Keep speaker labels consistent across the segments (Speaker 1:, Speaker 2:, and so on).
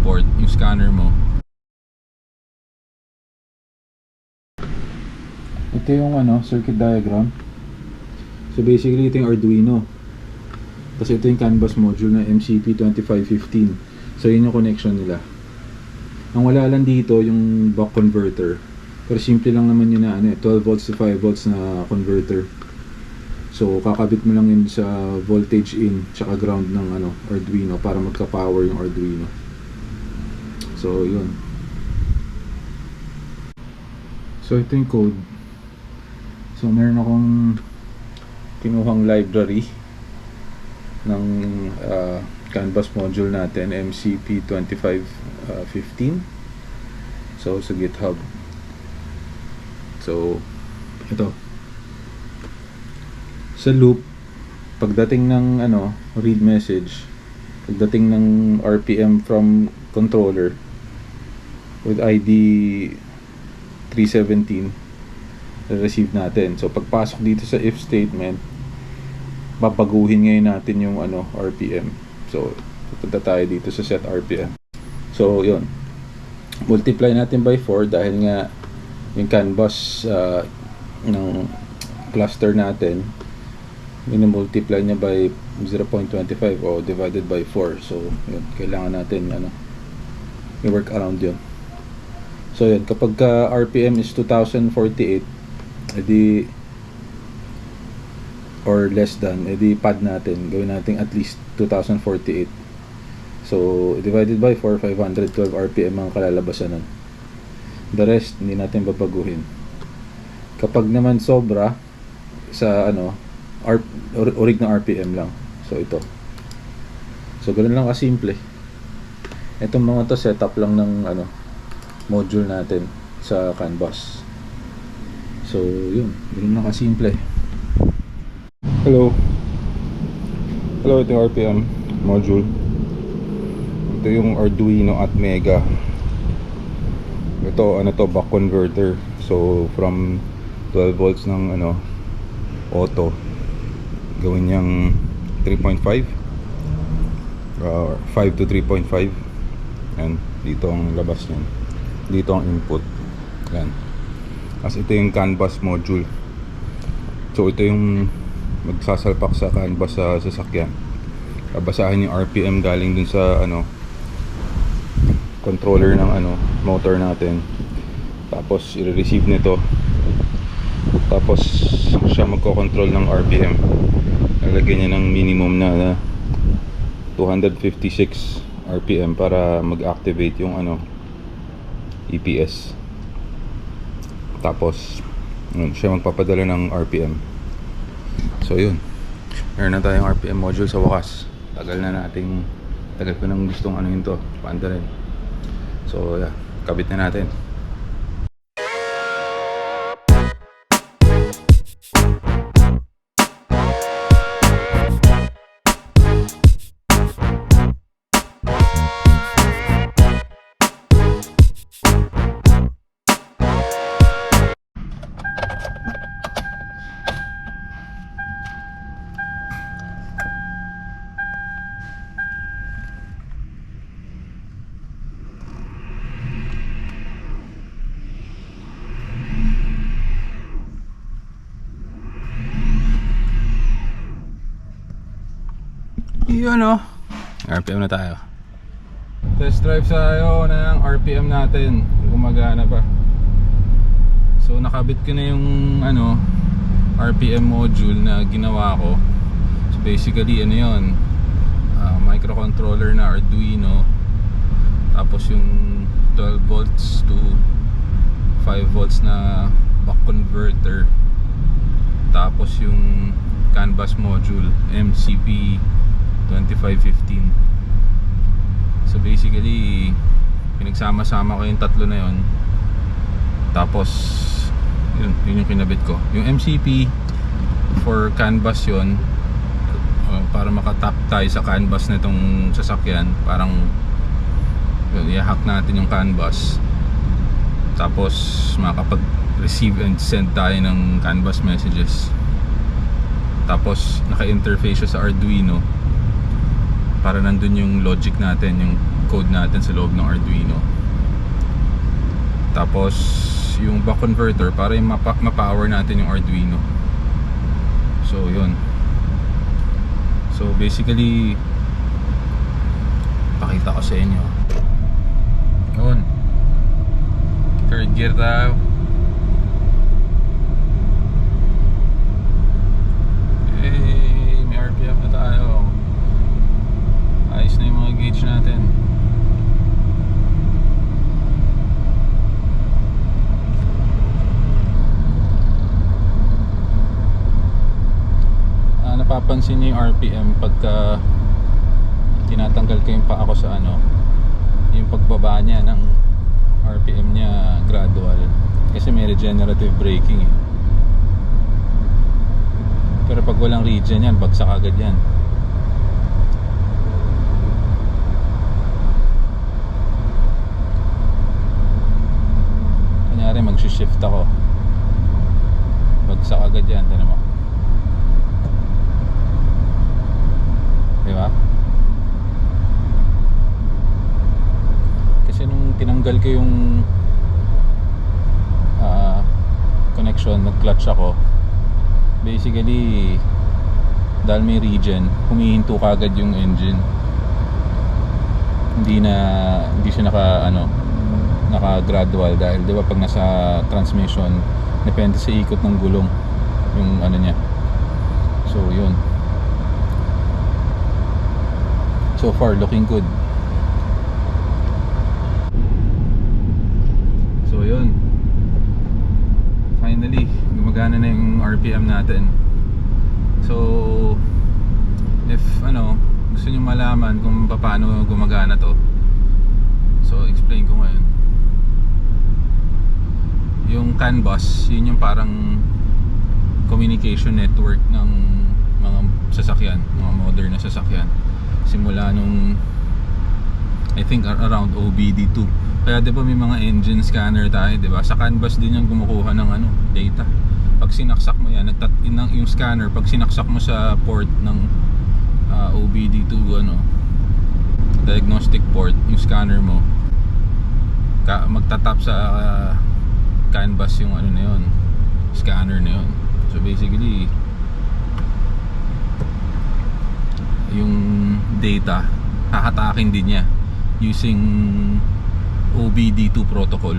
Speaker 1: port, yung scanner mo. Ito yung circuit diagram. So basically ito yung Arduino. Tapos ito yung CAN bus module na MCP2515. So yun yung connection nila. Ang wala lang dito yung buck converter. Pero simple lang naman yun na 12 volts to 5 volts na converter. So kakabit mo lang yun sa voltage in tsaka ground ng Arduino para magka-power yung Arduino. So yun. So ito yung code. So meron akong kinuhang library ng CAN bus module natin, MCP2515. So sa GitHub. So ito. Sa loop, pagdating ng read message, pagdating ng RPM from controller with ID 317, receive natin. So pagpasok dito sa if statement, babaguhin ngayon natin yung RPM. So pupunta tayo dito sa set RPM. So yun, multiply natin by 4 dahil nga yung CAN bus ng cluster natin, minimultiply niya by 0.25 o divided by 4. So yun, kailangan natin i-work around yun. So yun, kapag RPM is 2048, edi or less than, edi pad natin, gawin natin at least 2048. So divided by 4, 512 RPM ang kalalabasan nun. The rest hindi natin babaguhin. Kapag naman sobra sa orig na RPM lang. So ito. So ganoon lang kasimple. Itong mga to setup lang ng module natin sa CAN bus. So yun, ganoon lang kasimple. Hello. Hello, ito yung RPM module. Ito yung Arduino at Mega. Ito buck converter. So from 12 volts ng auto, gawin niyang 3.5 5 to 3.5. and dito ang labas niyan, dito ang input. Yan. As ito yung CAN bus module. So ito yung magsasalpak sa CAN bus sa sasakyan. Babasahin yung RPM galing dun sa controller ng motor natin. Tapos i-receive nito. Tapos siya magko-control ng RPM. Lalagyan niya ng minimum na 256 RPM para mag-activate yung EPS. Tapos yun, siya magpapadala ng RPM. So yun, meron na tayong RPM module sa wakas. Tagal ko nang gustong yun to, paanda rin. So yeah, kabit na natin. Yun RPM na tayo. Test drive tayo ng RPM natin, gumagana ba. So nakabit ko na yung RPM module na ginawa ko. So basically yun, microcontroller na Arduino, tapos yung 12 volts to 5 volts na buck converter, tapos yung CAN bus module MCP2515. So basically pinagsama-sama ko yung tatlo na yun. Tapos yun yung kinabit ko. Yung MCP for CAN bus yun, para makatap tayo sa CAN bus na itong sasakyan. Parang i-hack natin yung CAN bus, tapos makapag-receive and send tayo ng CAN bus messages. Tapos naka-interface siya sa Arduino. para nandun yung logic natin, yung code natin sa loob ng Arduino. Tapos yung buck converter para yung ma-power natin yung Arduino. So yun. So basically, pakita ko sa inyo. Yun, third gear tayo. Hey, may RPM na tayo. Ayos na yung mga gauge natin. Napapansin niyo yung RPM pagka tinatanggal ko yung paa ko sa ano, yung pagbaba niya ng RPM niya gradual kasi may regenerative braking eh. Pero pag walang regen yan, bagsak agad yan. Kunyari mag-shift ako, bagsak agad yan. Tignan mo, diba? Kasi nung tinanggal ko yung connection, nag-clutch ako. Basically, dahil may regen, humihinto kagad yung engine. Hindi siya naka gradual dahil 'di ba pag nasa transmission, depende sa ikot ng gulong yung ano niya. So, yun. So far, looking good. So yun, finally gumagana na yung RPM natin. So if gusto nyo malaman kung paano gumagana to, so explain ko ngayon. Yung CAN bus, yun yung parang communication network ng mga sasakyan, mga modern na sasakyan, simula nung I think around OBD2. Kaya 'di ba may mga engine scanner tayo, 'di ba? Sa CAN bus din yan kumukuha ng data. Pag sinaksak mo yan, yung scanner, pag sinaksak mo sa port ng OBD2 diagnostic port, yung scanner mo, magtatap sa CAN bus yung na yun, scanner na yun. So basically, yung data hahatakin din niya using OBD2 protocol.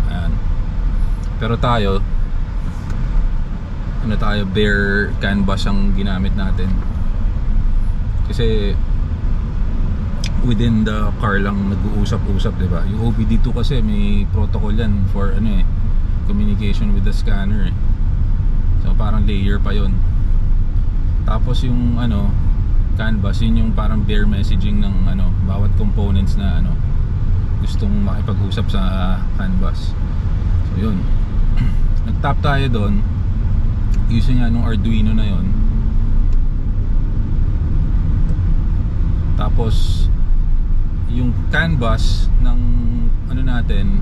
Speaker 1: Ayan. Pero tayo bare CAN bus ang ginamit natin kasi within the car lang nag-uusap-usap, diba? Yung OBD2 kasi may protocol yan for communication with the scanner eh. So parang layer pa yon. Tapos yung CAN bus, yun yung parang bare messaging ng bawat components na gustong makipag-usap sa CAN bus. So yun, nag-tap tayo doon using Arduino na yon. Tapos yung CAN bus ng natin,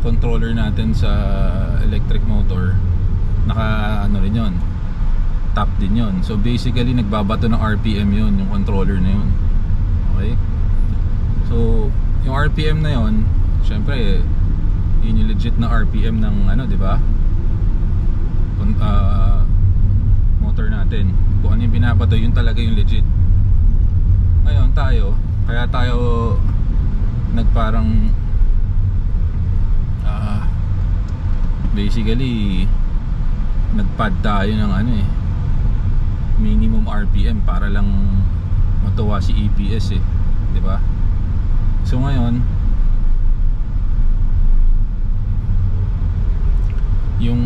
Speaker 1: controller natin sa electric motor, naka rin yon, tap din yon. So basically nagbabato ng RPM yon, yung controller na yon. Okay, so yung RPM na yon, syempre yun yung legit na RPM ng di ba, motor natin. Kung ano yung binabato, yun talaga yung legit. Ngayon kaya tayo nagparang basically nagpad tayo ng minimum RPM para lang matuwa si EPS eh, 'di ba? So ngayon, yung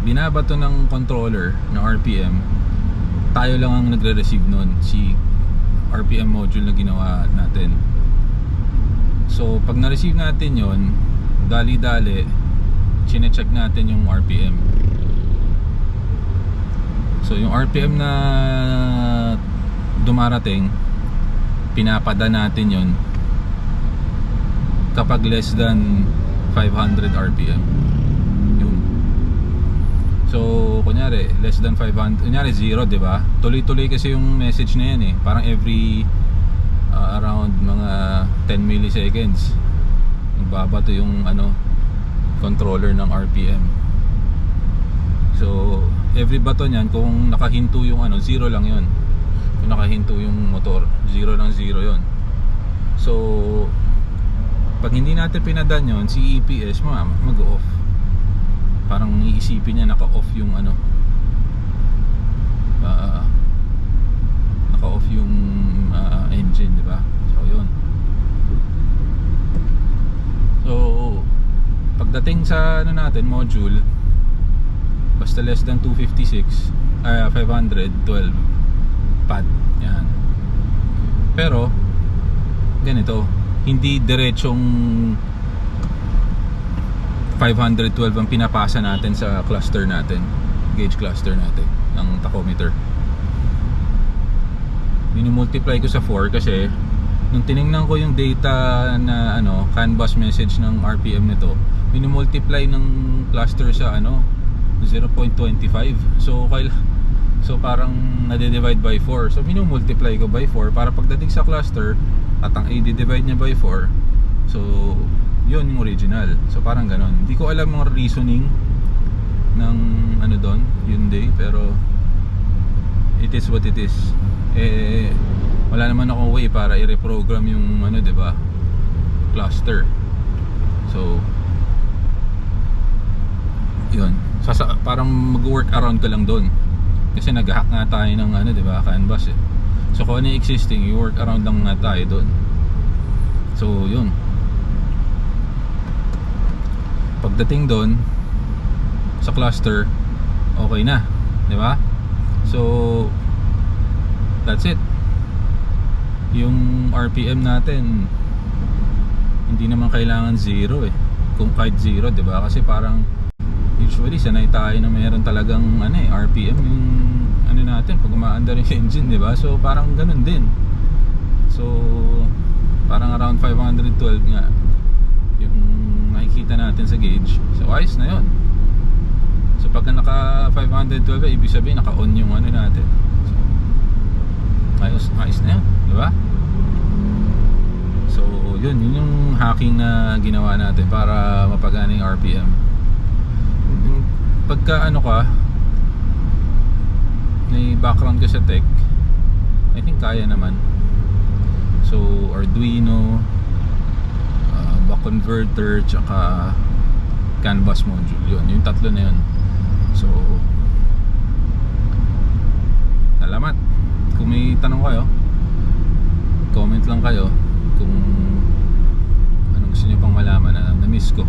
Speaker 1: binabato ng controller ng RPM, tayo lang ang nagre-receive nun, si RPM module na ginawa natin. So pag na-receive natin yon, dali-dali chine-check natin yung RPM. So yung RPM na dumarating, pinapada natin yon kapag less than 500 RPM. Yun. So, kunyari, less than 500, kunyari 0, di ba? Tuloy-tuloy kasi yung message na yan eh. Parang every around mga 10 milliseconds magbabato yung controller ng RPM. So, every bato niyan, kung nakahinto yung 0 lang yun. Kung nakahinto yung motor, 0 lang 0 yun. So, pag hindi natin pinadan yun, si EPS mag-off. Parang iisipin niya naka-off yung naka-off yung engine, di ba? So yun. So pagdating sa natin module, basta less than 256 512 pad yan. Pero ganito, hindi diretsong 512 ang pinapasa natin sa cluster natin, gauge cluster natin ng tachometer. Minumultiply ko sa 4 kasi nung tinignan ko yung data na CAN bus message ng RPM nito, minumultiply ng cluster sa 0.25. So parang nade-divide by 4. So minumultiply ko by 4 para pagdating sa cluster at ang i-divide niya by 4. So yun yung original. So parang ganon. Hindi ko alam ang reasoning ng doon, Hyundai, pero it is what it is. Wala naman akong way para i-reprogram yung diba, cluster. So yun. Parang mag-work around ka lang doon. Kasi nag-hack nga tayo ng diba, CAN bus eh. So kung ano yung existing, i-work around lang nga tayo doon. So yun. Pagdating doon sa cluster, okay na, di ba? So that's it. Yung RPM natin hindi naman kailangan 0 eh. Kung kahit 0, di ba? Kasi parang usually sanay tayo na mayroon talagang RPM yung natin pag umaandar yung engine, di ba? So parang ganun din. So parang around 512 nga yung nakikita natin sa gauge. So ayos na yun. So pagka naka 512, ibig sabihin naka-on yung natin. So ayos na yun, di ba? So yun yung hacking na ginawa natin para mapagana yung RPM. Pagka may background ka sa tech, I think kaya naman. So Arduino, buck converter, tsaka CAN bus module, yung tatlo na yun. So salamat. Kung may tanong kayo, comment lang kayo kung anong gusto nyo pang malaman na na-miss ko.